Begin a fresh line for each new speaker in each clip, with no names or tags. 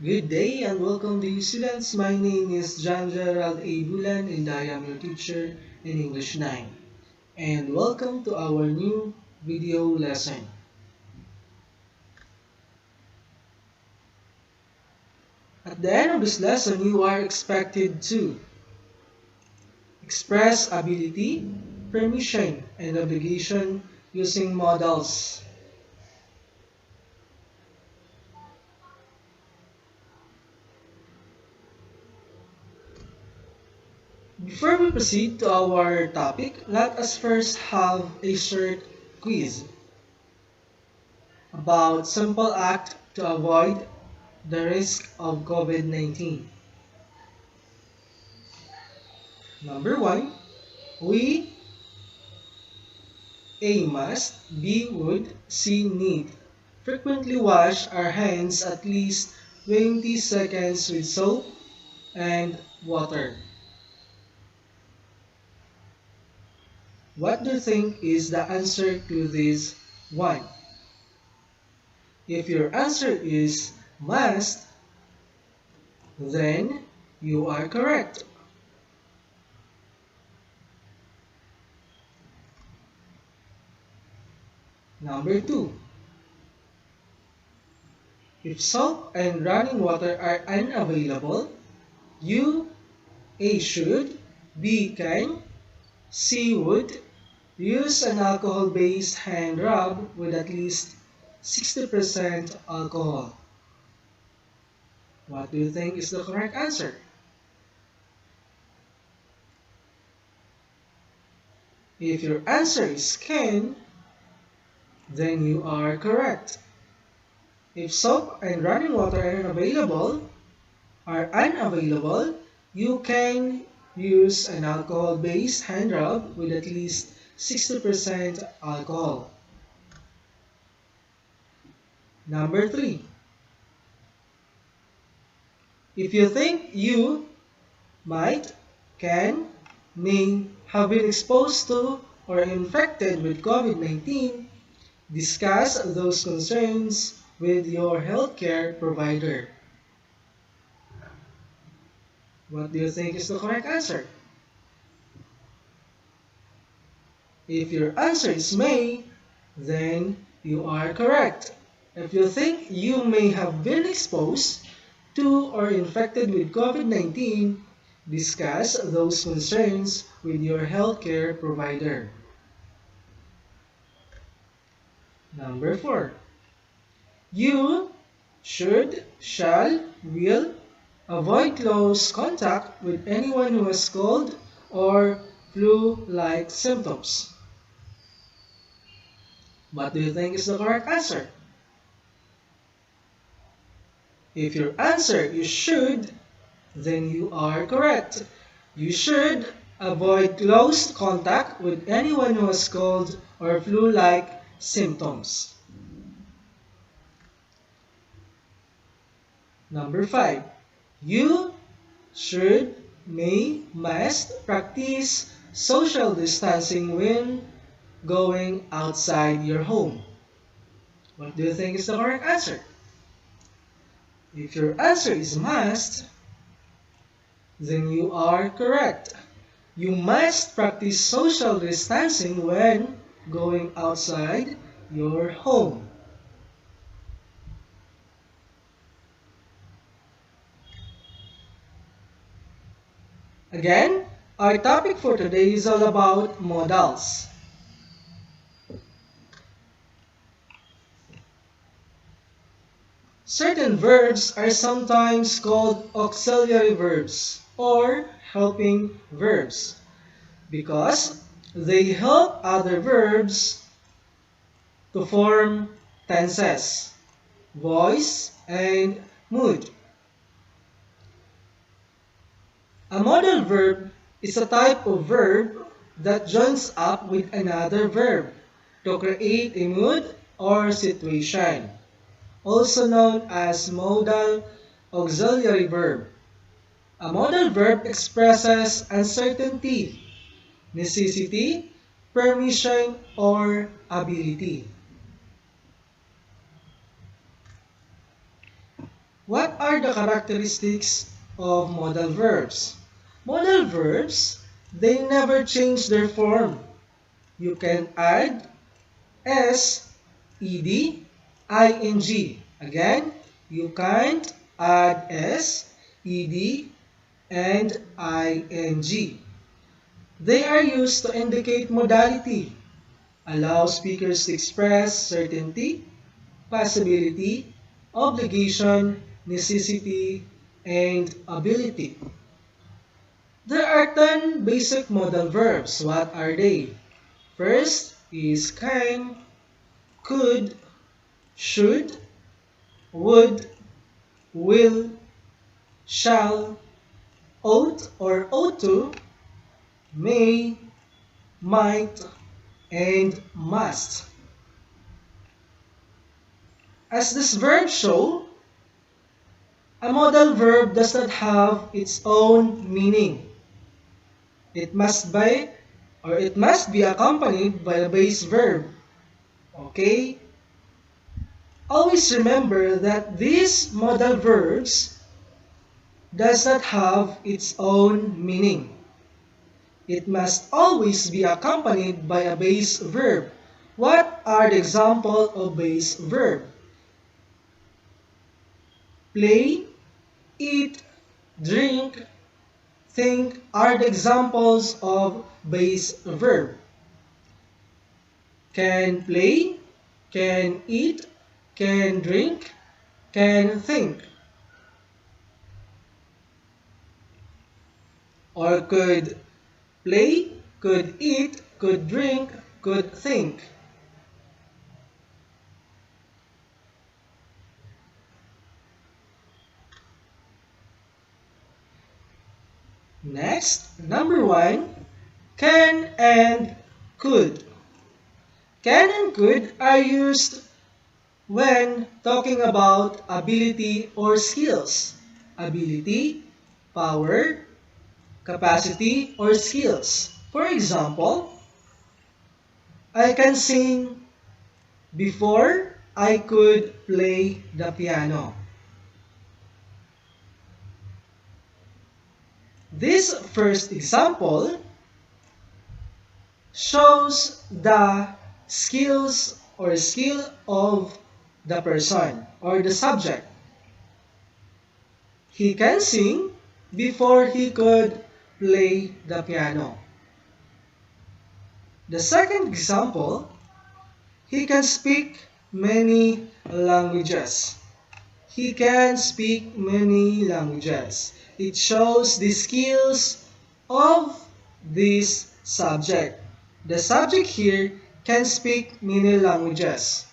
Good day and welcome to you students. My name is Jerald A. Bulan and I am your teacher in English 9. And welcome to our new video lesson. At the end of this lesson, you are expected to express ability, permission, and obligation using modals. Before we proceed to our topic, let us first have a short quiz about simple act to avoid the risk of COVID-19. Number 1, we A must, B would, C need frequently wash our hands at least 20 seconds with soap and water. What do you think is the answer to this one? If your answer is must, then you are correct. Number 2. If soap and running water are unavailable, you A should, B can, C would use an alcohol-based hand rub with at least 60% alcohol. What do you think is the correct answer? If your answer is can, then you are correct. If soap and running water are unavailable, you can use an alcohol-based hand rub with at least 60% alcohol. Number 3. If you think you might, can, may have been exposed to or infected with COVID-19, discuss those concerns with your healthcare provider. What do you think is the correct answer? If your answer is may, then you are correct. If you think you may have been exposed to or infected with COVID-19, discuss those concerns with your healthcare provider. Number 4. You should, shall, will avoid close contact with anyone who has cold or flu-like symptoms. What do you think is the correct answer? If your answer is should, then you are correct. You should avoid close contact with anyone who has cold or flu-like symptoms. Number 5. You should, may, must practice social distancing when going outside your home. What do you think is the correct answer? If your answer is must, then you are correct. You must practice social distancing when going outside your home. Again, our topic for today is all about modals. Certain verbs are sometimes called auxiliary verbs or helping verbs because they help other verbs to form tenses, voice, and mood. A modal verb is a type of verb that joins up with another verb to create a mood or situation, also known as modal auxiliary verb. A modal verb expresses uncertainty, necessity, permission, or ability. What are the characteristics of modal verbs? Modal verbs, they never change their form. You can add S, ed, ing. Again, you can't add S, ed, and ing. They are used to indicate modality, allow speakers to express certainty, possibility, obligation, necessity, and ability. There are 10 basic modal verbs. What are they? First is can, could, should, would, will, shall, ought or ought to, may, might, and must. As this verb show, a modal verb does not have its own meaning. It must be accompanied by a base verb. Okay? Always remember that these modal verbs does not have its own meaning. It must always be accompanied by a base verb. What are the examples of base verb? Play, eat, drink, think are the examples of base verb. Can play, can eat, can drink, can think. Or could play, could eat, could drink, could think. Next, number 1, can and could. Can and could are used when talking about ability or skills. Ability, power, capacity, or skills. For example, I can sing before I could play the piano. This first example shows the skills or skill of the person or the subject. He can sing before he could play the piano. The second example, he can speak many languages. He can speak many languages. It shows the skills of this subject. The subject here can speak many languages.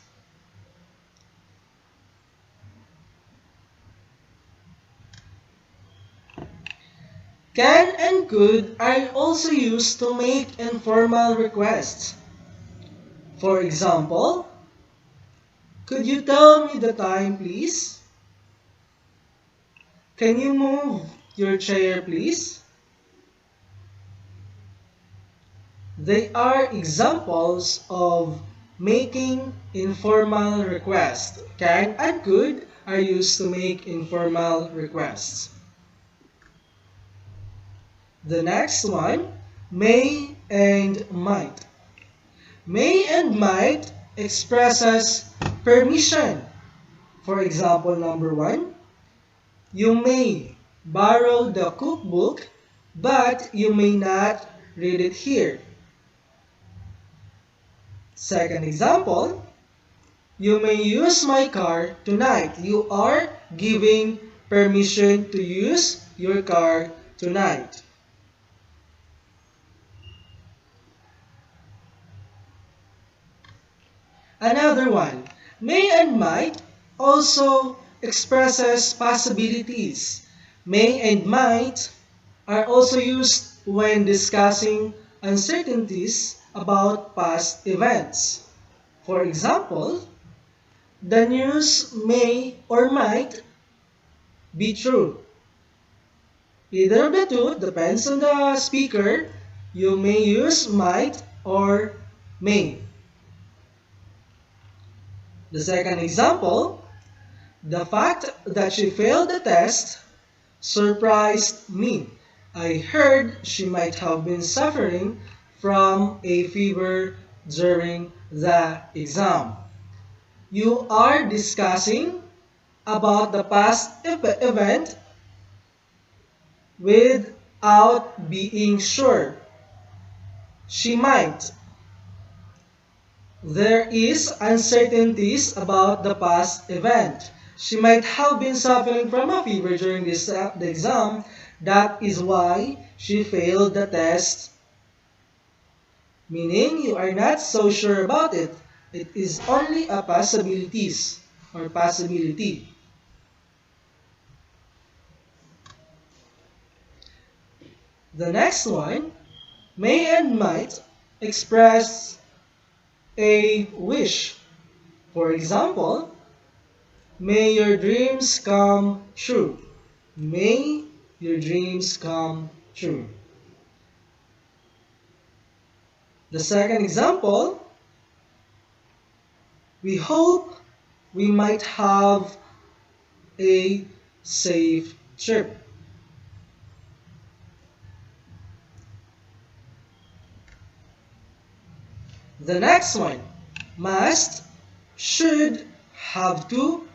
Can and could are also used to make informal requests. For example, could you tell me the time, please? Can you move your chair, please? They are examples of making informal requests. Can and could are used to make informal requests. The next one, may and might. May and might expresses permission. For example, number 1, you may borrow the cookbook, but you may not read it here. Second example, you may use my car tonight. You are giving permission to use your car tonight. Another one, may and might also expresses possibilities. May and might are also used when discussing uncertainties about past events. For example, the news may or might be true. Either of the two depends on the speaker. You may use might or may. The second example, The fact that she failed the test surprised me. I heard she might have been suffering from a fever during the exam. You are discussing about the past event without being sure. She might. There is uncertainties about the past event. She might have been suffering from a fever during the exam. That is why she failed the test. Meaning you are not so sure about it. It is only a possibilities or possibility. The next one, may and might express a wish. For example, may your dreams come true. May your dreams come true. The second example, we hope we might have a safe trip. The next one, must, should, have to,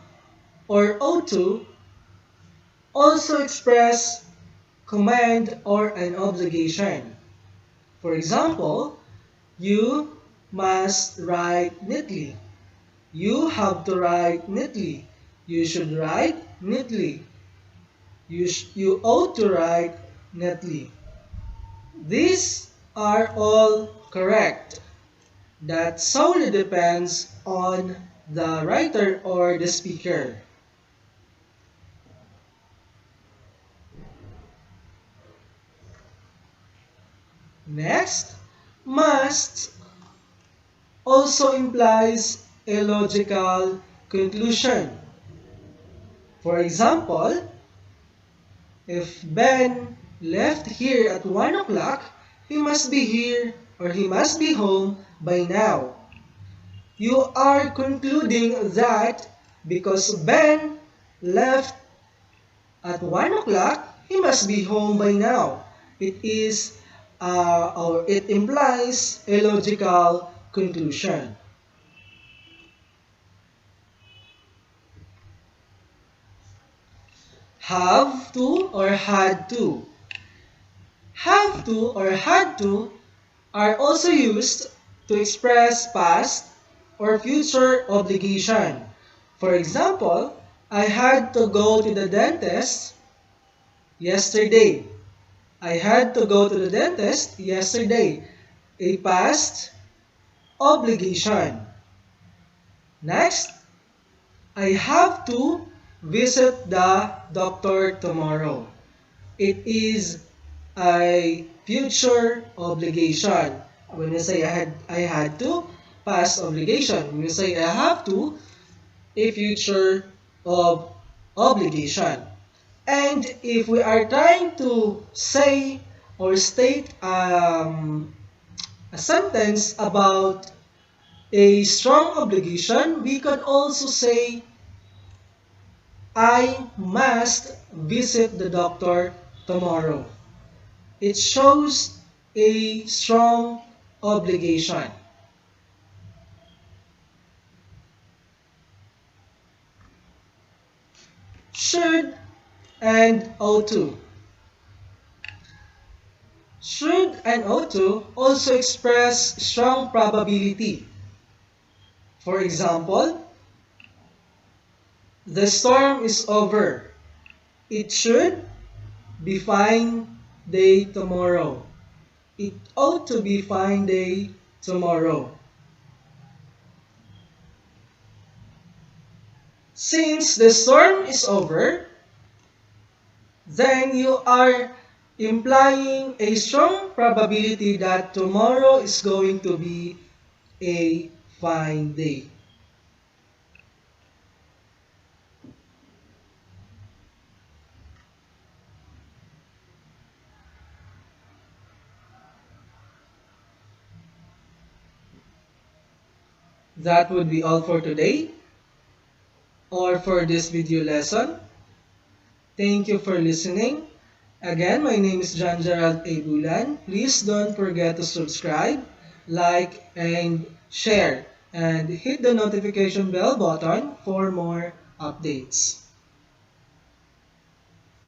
or ought to also express command or an obligation. For example, you must write neatly. You have to write neatly. You should write neatly. You ought to write neatly. These are all correct. That solely depends on the writer or the speaker. Next, must also implies a logical conclusion. For example, if Ben left here at 1 o'clock, he must be here or he must be home by now. You are concluding that because Ben left at 1 o'clock, he must be home by now. It is or it implies a logical conclusion. Have to or had to. Have to or had to are also used to express past or future obligation. For example, I had to go to the dentist yesterday. I had to go to the dentist yesterday. A past obligation. Next, I have to visit the doctor tomorrow. It is a future obligation. When you say I had to, past obligation. When you say I have to, a future of obligation. And if we are trying to say or state a sentence about a strong obligation, we could also say I must visit the doctor tomorrow. It shows a strong obligation. Should and ought to. Should and ought to also express strong probability. For example, the storm is over. It should be fine day tomorrow. It ought to be fine day tomorrow. Since the storm is over, then you are implying a strong probability that tomorrow is going to be a fine day. That would be all for today. or for this video lesson. Thank you for listening. Again, my name is Jerald A. Bulan. Please don't forget to subscribe, like, and share. And hit the notification bell button for more updates.